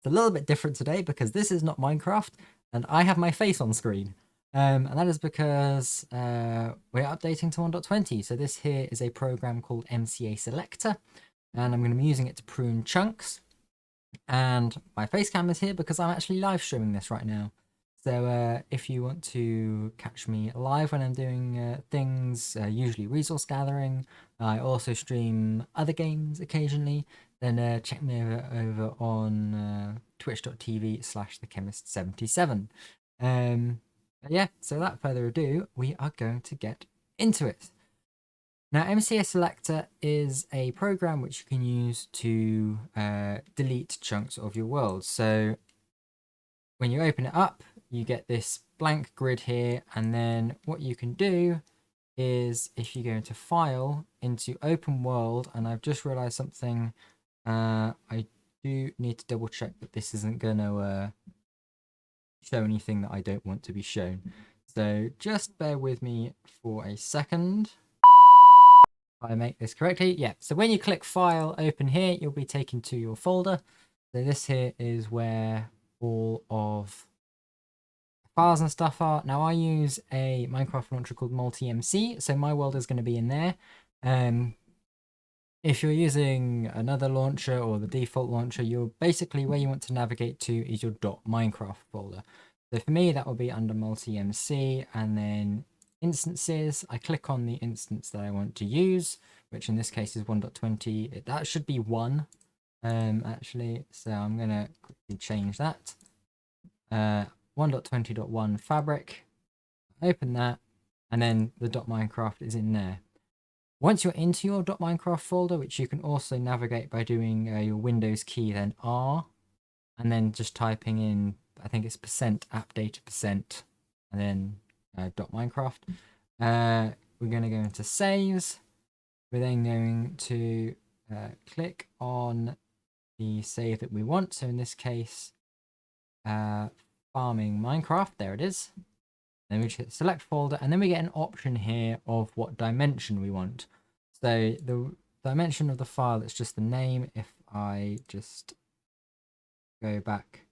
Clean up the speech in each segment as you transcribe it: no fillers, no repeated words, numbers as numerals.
It's a little bit different today because this is not Minecraft and I have my face on screen. And that is because we're updating to 1.20. So this here is a program called MCA Selector, and I'm going to be using it to prune chunks. And my face cam is here because I'm actually live streaming this right now. So if you want to catch me live when I'm doing things, usually resource gathering, I also stream other games occasionally, then check me over on twitch.tv/thechemist77. Yeah, so without further ado, we are going to get into it. Now, MCA Selector is a program which you can use to delete chunks of your world. So when you open it up, you get this blank grid here, and then what you can do is if you go into File, into Open World, and I've just realized something, I do need to double check that this isn't going to show anything that I don't want to be shown. So just bear with me for a second. If I make this correctly, yeah. So when you click File, Open here, you'll be taken to your folder. So this here is where all of files and stuff are. Now I use a Minecraft launcher called multi-MC, so my world is going to be in there. If you're using another launcher or the default launcher, you're basically where you want to navigate to is your .minecraft folder. So for me, that will be under multi-MC, and then instances. I click on the instance that I want to use, which in this case is 1.20. That should be 1, actually. So I'm going to quickly change that. 1.20.1 fabric, open that, and then the .minecraft is in there. Once you're into your .minecraft folder, which you can also navigate by doing your Windows key, then R, and then just typing in, I think it's %appdata%, and then .minecraft. We're going to go into saves. We're then going to click on the save that we want. So in this case, farming Minecraft, there it is. Then we just hit select folder, and then we get an option here of what dimension we want. So the dimension of the file is just the name. If I just go back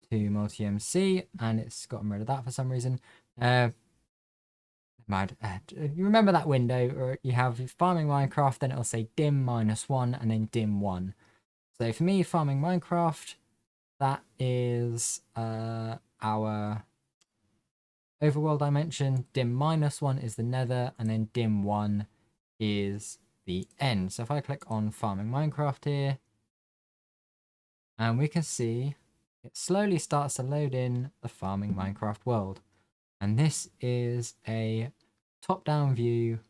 to multi-MC, and it's gotten rid of that for some reason. You remember that window, or you have farming Minecraft, then it'll say dim -1 and then dim 1. So for me, farming Minecraft, that is our overworld dimension. Dim -1 is the nether, and then dim 1 is the end. So if I click on farming Minecraft here, and we can see it slowly starts to load in the farming Minecraft world. And this is a top-down view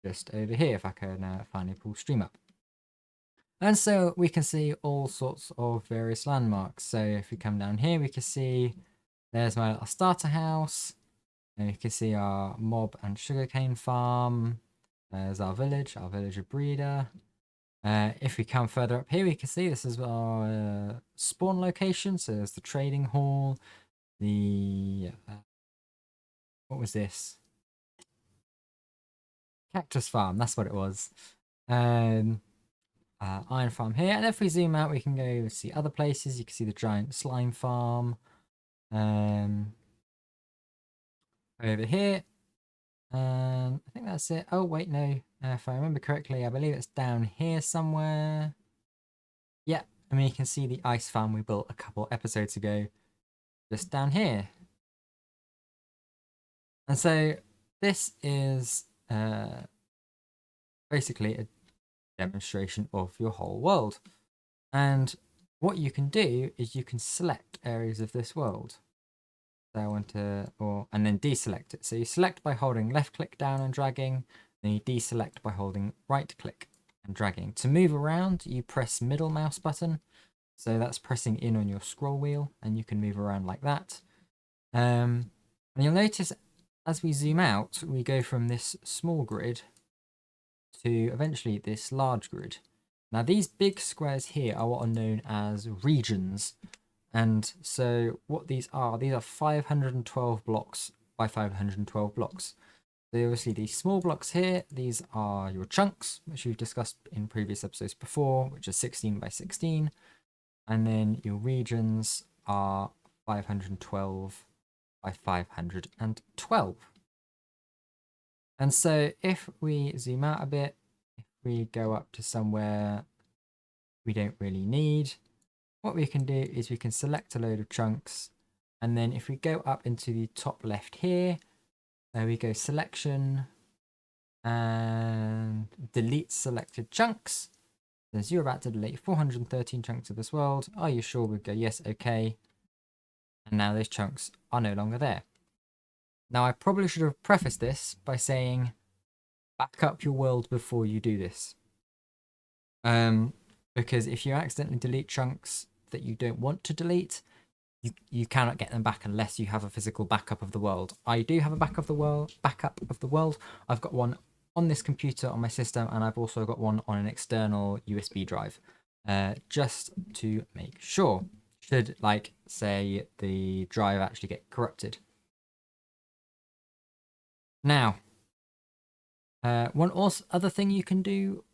just over here, if I can finally pull stream up. And so we can see all sorts of various landmarks. So if we come down here, we can see there's my little starter house. And you can see our mob and sugarcane farm. There's our villager breeder. If we come further up here, we can see this is our spawn location. So there's the trading hall. The what was this? Cactus farm. That's what it was. Iron farm here. And if we zoom out, we can go see other places. You can see the giant slime farm. Over here. I think that's it. Oh, wait, no. If I remember correctly, I believe it's down here somewhere. Yeah, I mean, you can see the ice farm we built a couple episodes ago. Just down here. And so this is basically a demonstration of your whole world. And what you can do is you can select areas of this world. So I want to, and then deselect it. So you select by holding left click down and dragging, then you deselect by holding right click and dragging. To move around, you press middle mouse button. So that's pressing in on your scroll wheel, and you can move around like that. And you'll notice as we zoom out, we go from this small grid to eventually this large grid. Now these big squares here are what are known as regions. And so what these are 512 blocks by 512 blocks. So obviously these small blocks here, these are your chunks, which we've discussed in previous episodes before, which are 16 by 16. And then your regions are 512 by 512. And so if we zoom out a bit, if we go up to somewhere we don't really need, what we can do is we can select a load of chunks. And then if we go up into the top left here, there we go, selection and delete selected chunks. Says you're about to delete 413 chunks of this world. Are you sure? We go yes, okay. And now those chunks are no longer there. Now I probably should have prefaced this by saying back up your world before you do this. Because if you accidentally delete chunks that you don't want to delete, you cannot get them back unless you have a physical backup of the world. I do have a backup of the world. I've got one on this computer on my system, and I've also got one on an external USB drive, just to make sure. Should, like, say the drive actually get corrupted. Now, one other thing you can do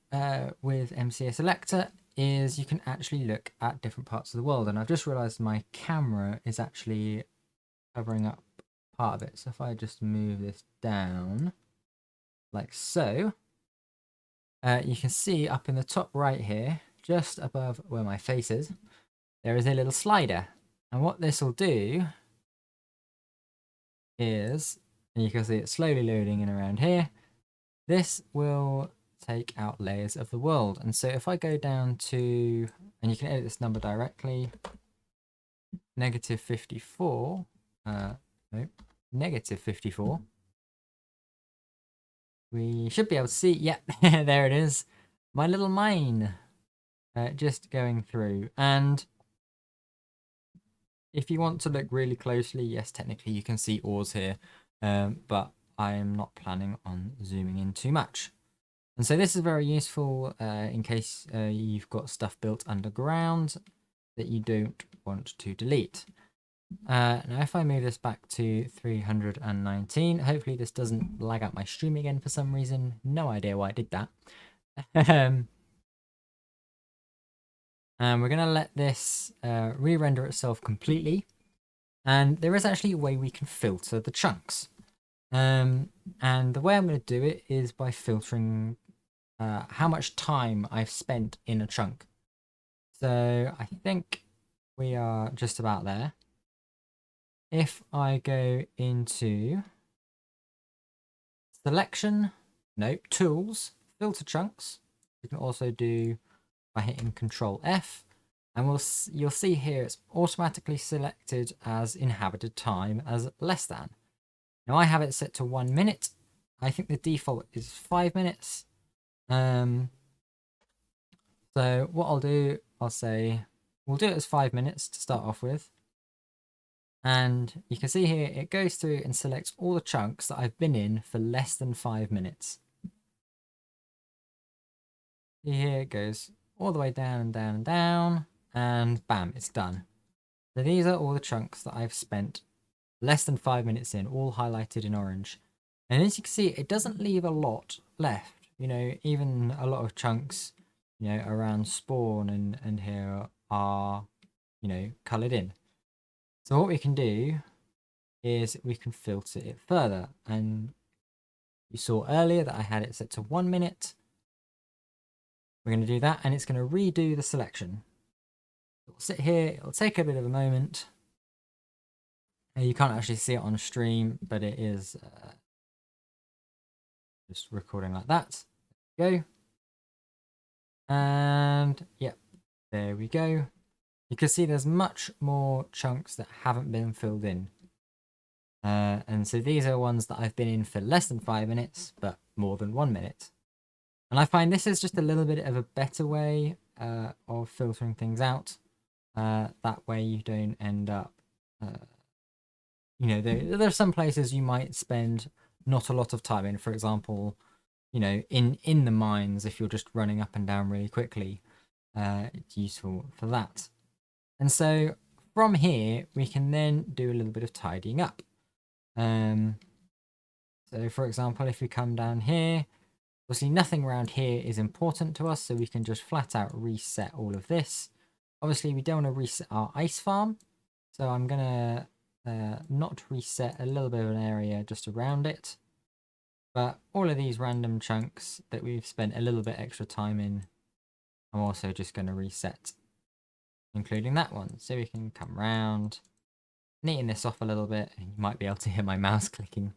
with MCA Selector is you can actually look at different parts of the world. And I've just realized my camera is actually covering up part of it. So if I just move this down like so, you can see up in the top right here, just above where my face is, there is a little slider. And what this will do is, and you can see it slowly loading in around here, this will take out layers of the world. And so if I go down to, and you can edit this number directly, negative 54, nope, negative 54, we should be able to see, yeah, there it is, my little mine just going through. And if you want to look really closely, yes, technically you can see ores here, but I am not planning on zooming in too much. And so this is very useful in case you've got stuff built underground that you don't want to delete. Now if I move this back to 319, hopefully this doesn't lag out my stream again for some reason. No idea why I did that. And we're going to let this re-render itself completely. And there is actually a way we can filter the chunks. And the way I'm going to do it is by filtering how much time I've spent in a chunk. So I think we are just about there. If I go into selection, nope, tools, filter chunks, you can also do by hitting Control F, and you'll see here it's automatically selected as inhabited time as less than. Now I have it set to 1 minute. I think the default is 5 minutes. So what I'll do, I'll say we'll do it as 5 minutes to start off with. And you can see here, it goes through and selects all the chunks that I've been in for less than 5 minutes. Here it goes all the way down and down and down, and bam, it's done. So these are all the chunks that I've spent less than 5 minutes in, all highlighted in orange. And as you can see, it doesn't leave a lot left. You know, even a lot of chunks, you know, around spawn and here are, you know, colored in. So what we can do is we can filter it further. And you saw earlier that I had it set to 1 minute. We're going to do that, and it's going to redo the selection. It'll sit here, it'll take a bit of a moment. You can't actually see it on stream, but it is just recording like that. There we go. And yeah, there we go. You can see there's much more chunks that haven't been filled in. And so these are ones that I've been in for less than 5 minutes, but more than 1 minute. And I find this is just a little bit of a better way of filtering things out. That way you don't end up, you know, there are some places you might spend not a lot of time in. For example, you know, in the mines, if you're just running up and down really quickly, it's useful for that. And so from here, we can then do a little bit of tidying up. So for example, if we come down here, obviously nothing around here is important to us, so we can just flat out reset all of this. Obviously we don't want to reset our ice farm, so I'm gonna not reset a little bit of an area just around it. But all of these random chunks that we've spent a little bit extra time in, I'm also just going to reset, including that one. So we can come round, neaten this off a little bit, and you might be able to hear my mouse clicking.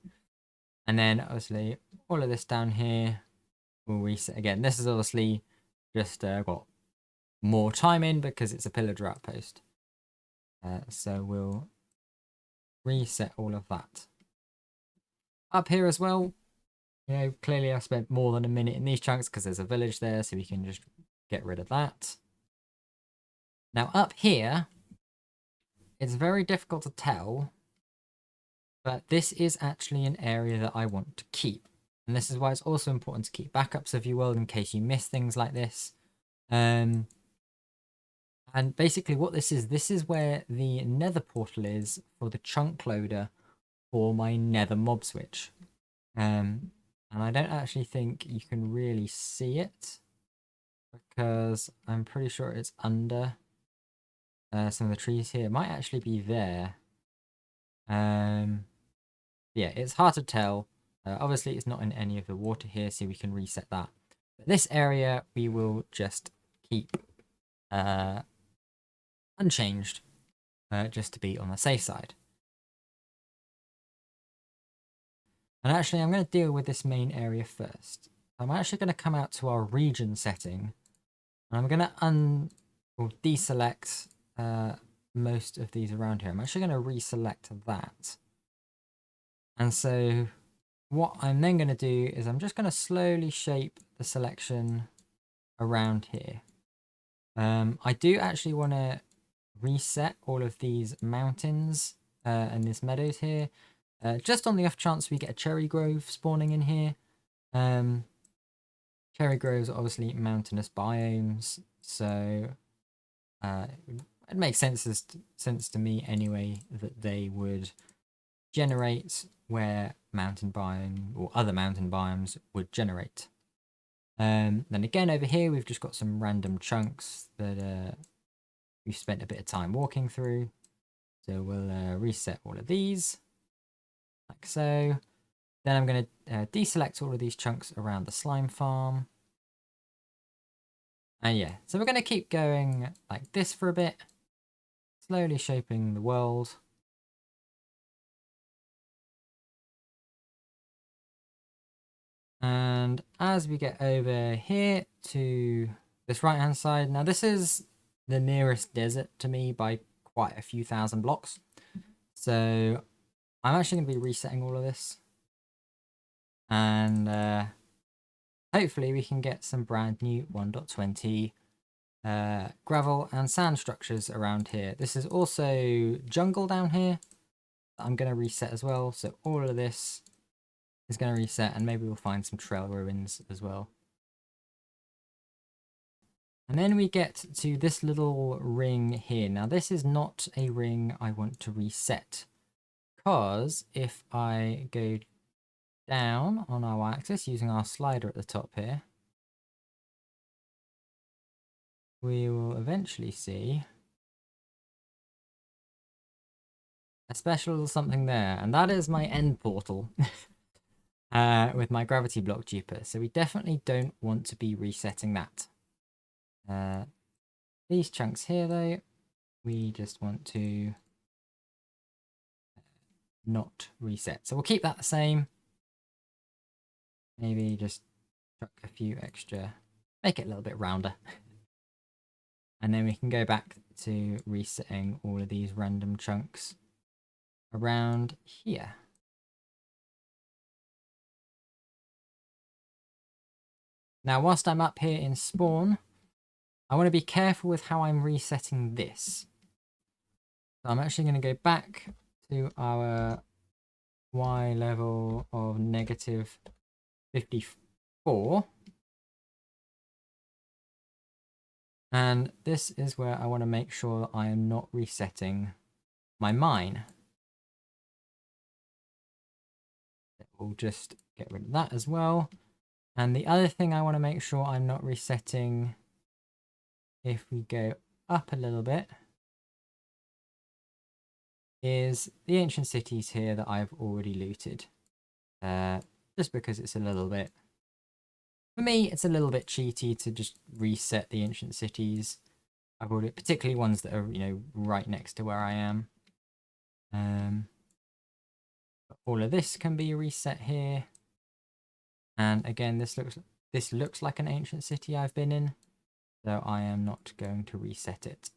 And then obviously all of this down here will reset again. This is obviously just got more time in because it's a pillager outpost. So we'll reset all of that. Up here as well, you know, clearly I spent more than a minute in these chunks because there's a village there, so we can just get rid of that. Now up here, it's very difficult to tell, but this is actually an area that I want to keep. And this is why it's also important to keep backups of your world in case you miss things like this. And basically what this is where the nether portal is for the chunk loader for my nether mob switch. And I don't actually think you can really see it because I'm pretty sure it's under some of the trees here. It might actually be there. Yeah, it's hard to tell. Obviously, it's not in any of the water here, so we can reset that. But this area, we will just keep unchanged, just to be on the safe side. And actually, I'm going to deal with this main area first. I'm actually going to come out to our region setting, and I'm going to deselect most of these around here. I'm actually going to reselect that. And so what I'm then going to do is I'm just going to slowly shape the selection around here. I do actually want to reset all of these mountains and these meadows here, just on the off chance we get a cherry grove spawning in here. Cherry groves are obviously mountainous biomes, so it makes sense to me anyway that they would generate where mountain biome or other mountain biomes would generate. Then again over here we've just got some random chunks that we've spent a bit of time walking through. So we'll reset all of these like so. Then I'm going to deselect all of these chunks around the slime farm. And yeah, so we're going to keep going like this for a bit, slowly shaping the world. And as we get over here to this right hand side, now this is the nearest desert to me by quite a few thousand blocks. So I'm actually going to be resetting all of this. And hopefully we can get some brand new 1.20 gravel and sand structures around here. This is also jungle down here that I'm going to reset as well. So all of this is going to reset, and maybe we'll find some trail ruins as well. And then we get to this little ring here. Now this is not a ring I want to reset, because if I go down on our axis using our slider at the top here, we will eventually see a special something there, and that is my end portal with my gravity block duper. So we definitely don't want to be resetting that. These chunks here though, we just want to not reset. So we'll keep that the same. Maybe just chuck a few extra, make it a little bit rounder. And then we can go back to resetting all of these random chunks around here. Now, whilst I'm up here in spawn, I want to be careful with how I'm resetting this. So I'm actually going to go back to our Y level of -54. And this is where I want to make sure that I am not resetting my mine. we'll just get rid of that as well. And the other thing I want to make sure I'm not resetting, if we go up a little bit, is the ancient cities here that I've already looted. Just because it's a little bit, for me, it's a little bit cheaty to just reset the ancient cities. I've already, particularly ones that are, you know, right next to where I am. All of this can be reset here. And again, this looks like an ancient city I've been in, so I am not going to reset it.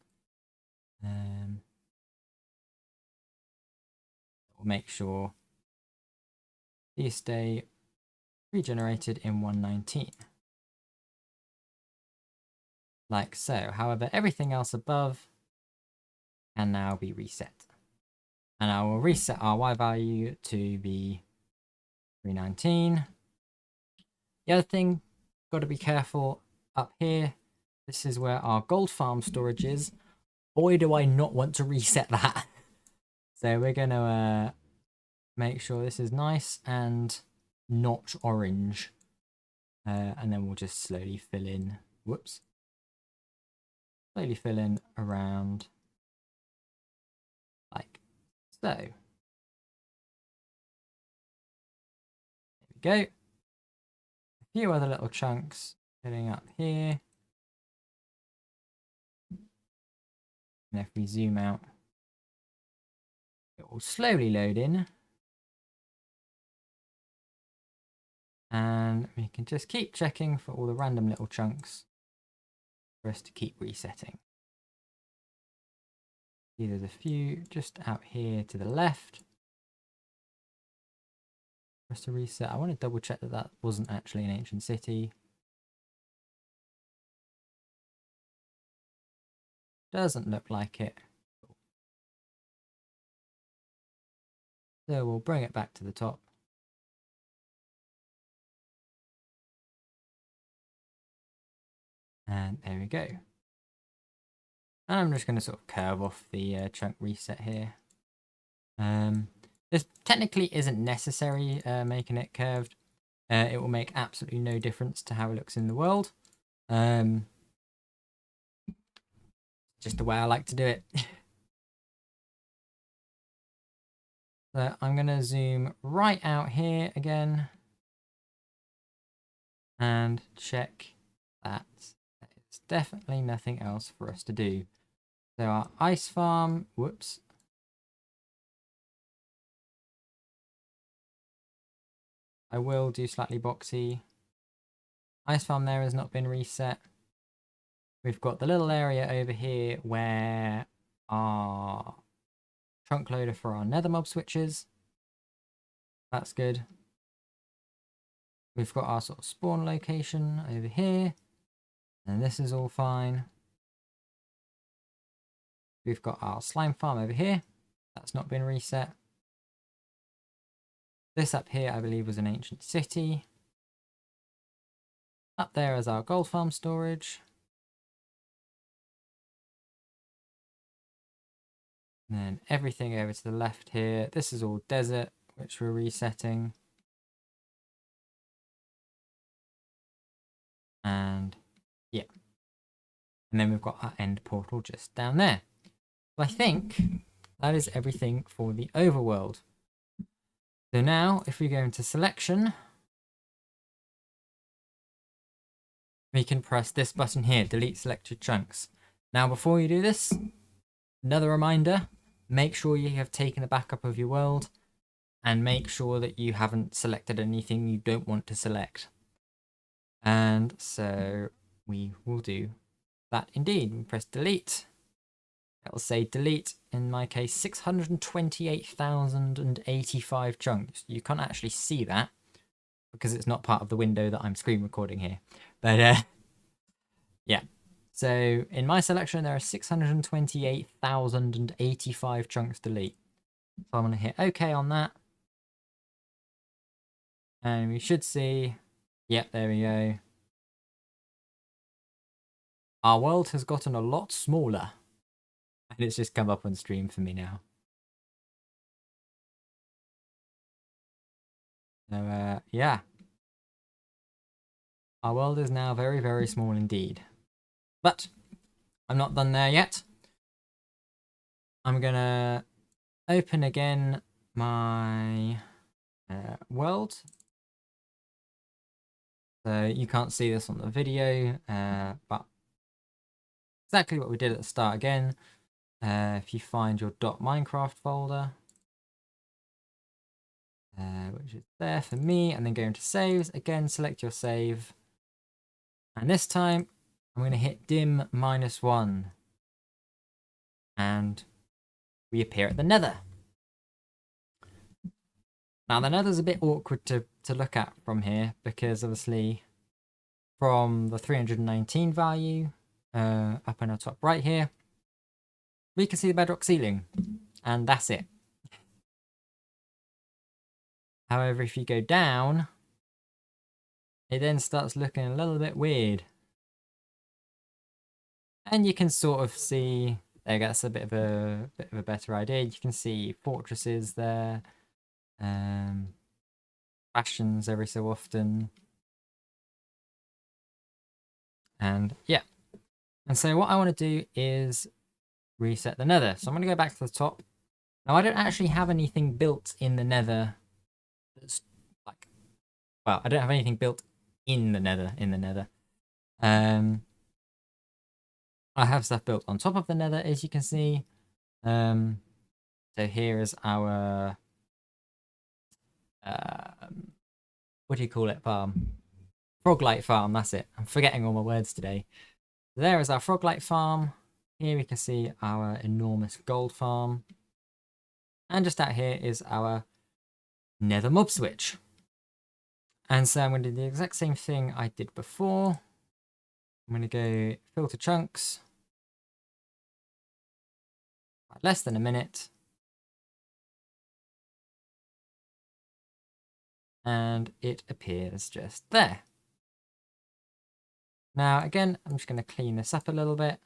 We'll make sure these stay regenerated in 119. Like so. However, everything else above can now be reset. And I will reset our Y value to be 319. The other thing, got to be careful up here. This is where our gold farm storage is. Boy, do I not want to reset that. So we're going to make sure this is nice and not orange. And then we'll just slowly fill in. Whoops. Slowly fill in around like so. There we go. A few other little chunks filling up here. And if we zoom out, it will slowly load in. And we can just keep checking for all the random little chunks for us to keep resetting. See, there's a few just out here to the left for us to reset. I want to double check that that wasn't actually an ancient city. Doesn't look like it. So we'll bring it back to the top. And there we go. And I'm just going to sort of curve off the chunk reset here. This technically isn't necessary, making it curved. It will make absolutely no difference to how it looks in the world. Just the way I like to do it. So I'm going to zoom right out here again. And check that there's definitely nothing else for us to do. So our ice farm, whoops. I will do slightly boxy. Ice farm there has not been reset. We've got the little area over here where our trunk loader for our nether mob switches. That's good. We've got our sort of spawn location over here. And this is all fine. We've got our slime farm over here. That's not been reset. This up here, I believe, was an ancient city. Up there is our gold farm storage. And then everything over to the left here. This is all desert, which we're resetting. And yeah. And then we've got our end portal just down there. So I think that is everything for the overworld. So now, if we go into selection, we can press this button here, delete selected chunks. Now, before you do this, another reminder, make sure you have taken a backup of your world and make sure that you haven't selected anything you don't want to select. And so we will do that indeed. We press delete. It will say delete, in my case, 628,085 chunks. You can't actually see that because it's not part of the window that I'm screen recording here. But yeah. So in my selection, there are 628,085 chunks to delete. So I'm going to hit OK on that. And we should see, yep, there we go. Our world has gotten a lot smaller. And it's just come up on stream for me now. So, yeah. Our world is now very, very small indeed. But I'm not done there yet. I'm going to open again my world. So you can't see this on the video, but exactly what we did at the start again. If you find your .minecraft folder, which is there for me, and then go into saves, again select your save. And this time I'm going to hit dim -1. And we appear at the nether. Now the nether's a bit awkward to look at from here because obviously from the 319 value up in our top right here, we can see the bedrock ceiling and that's it. However, if you go down, it then starts looking a little bit weird. And you can sort of see, there, that's a bit of a better idea. You can see fortresses there, bastions every so often. And yeah. And so what I want to do is reset the nether. So I'm going to go back to the top. Now I don't actually have anything built in the nether that's like, well, I don't have anything built in the nether, I have stuff built on top of the nether, as you can see. So here is our, what do you call it, farm? Froglight farm, that's it. I'm forgetting all my words today. There is our Froglight farm. Here we can see our enormous gold farm. And just out here is our nether mob switch. And so I'm going to do the exact same thing I did before. I'm going to go filter chunks. Less than a minute. And it appears just there. Now, again, I'm just going to clean this up a little bit.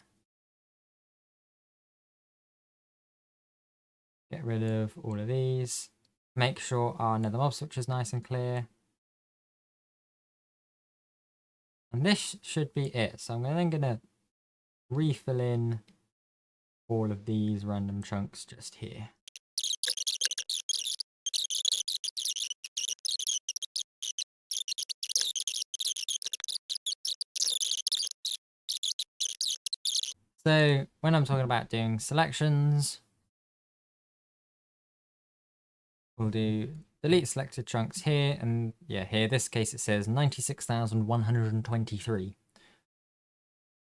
Get rid of all of these. Make sure our nether mob switch is nice and clear. And this should be it. So I'm then going to refill in all of these random chunks just here. So when I'm talking about doing selections, we'll do delete selected chunks here, and yeah, here, this case it says 96,123.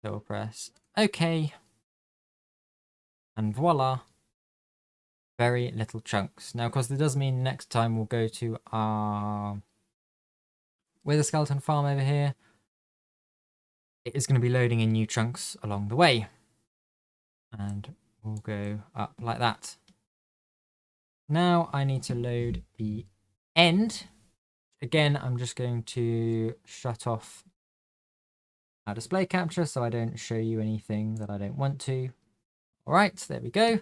So we'll press OK, and voila, very little chunks. Now, of course, that does mean next time we'll go to our wither skeleton farm over here. It is going to be loading in new chunks along the way. And we'll go up like that. Now I need to load the end. Again, I'm just going to shut off our display capture so I don't show you anything that I don't want to. All right, there we go.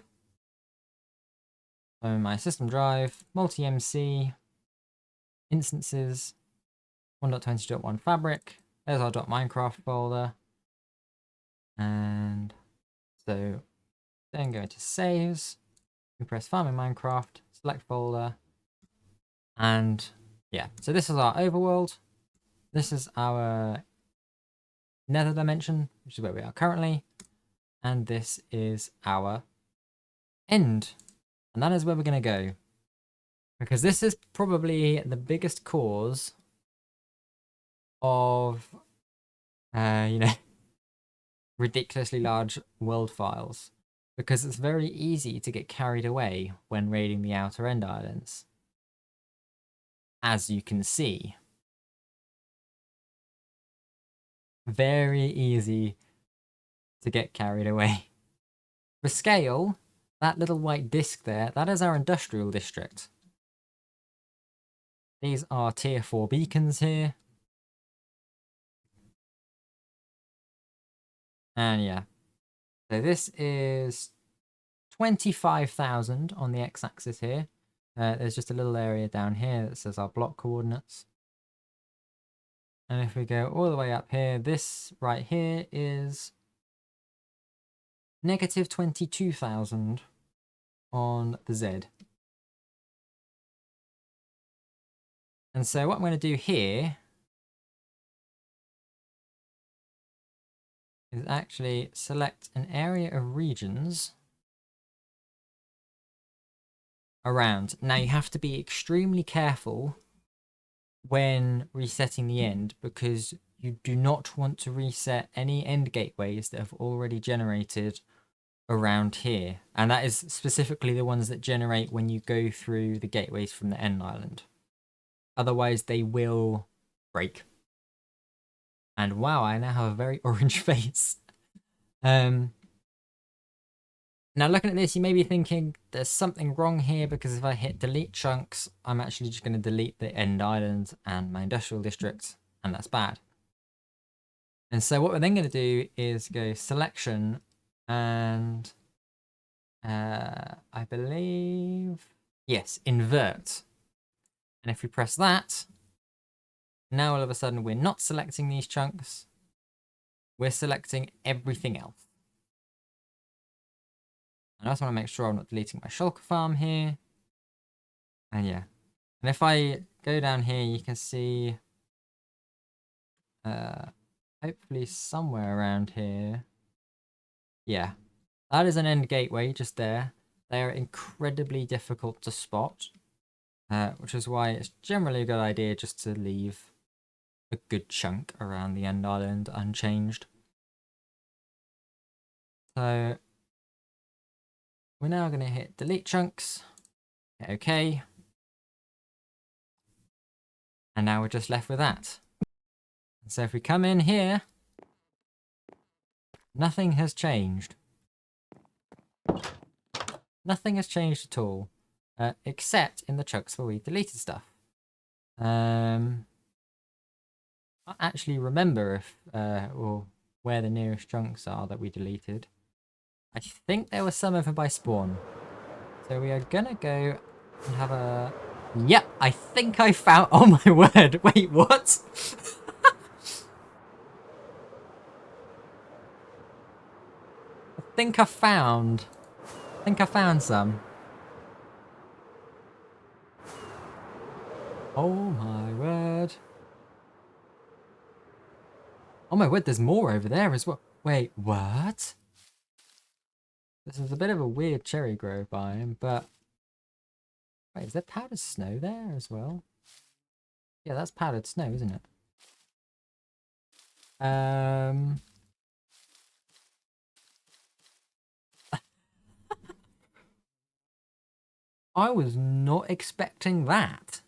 So my system drive, multi-MC, instances, 1.20.1 fabric. There's our .minecraft folder. And so then go to saves. We press farming Minecraft, select folder. And yeah, so this is our overworld. This is our nether dimension, which is where we are currently. And this is our end. And that is where we're going to go. Because this is probably the biggest cause of, you know, ridiculously large world files. Because it's very easy to get carried away when raiding the outer end islands. As you can see. Very easy to get carried away. For scale, that little white disc there, that is our industrial district. These are tier 4 beacons here. And yeah, so this is 25,000 on the x-axis here. There's just a little area down here that says our block coordinates. And if we go all the way up here, this right here is negative 22,000 on the Z. And so what I'm going to do here is actually select an area of regions around. Now you have to be extremely careful when resetting the end, because you do not want to reset any end gateways that have already generated around here. And that is specifically the ones that generate when you go through the gateways from the end island. Otherwise they will break. And wow, I now have a very orange face. Now looking at this, you may be thinking there's something wrong here, because if I hit delete chunks, I'm actually just going to delete the end island and my industrial district, and that's bad. And so what we're then going to do is go selection and I believe, yes, invert. And if we press that, now all of a sudden we're not selecting these chunks, we're selecting everything else. And I also want to make sure I'm not deleting my shulker farm here. And yeah. And if I go down here, you can see hopefully somewhere around here. Yeah. That is an end gateway just there. They are incredibly difficult to spot. Which is why it's generally a good idea just to leave a good chunk around the end island unchanged. So we're now going to hit delete chunks. Hit OK. And now we're just left with that. So if we come in here, nothing has changed. Nothing has changed at all, except in the chunks where we deleted stuff. I actually remember if or where the nearest chunks are that we deleted. I think there were some over by spawn. So we are gonna go and have a... Yep, I think I found... Oh my word, wait, what? I think I found some. Oh my word. Oh my word, there's more over there as well. Wait, what? This is a bit of a weird cherry grove biome, but... Wait, is there powdered snow there as well? Yeah, that's powdered snow, isn't it? I was not expecting that.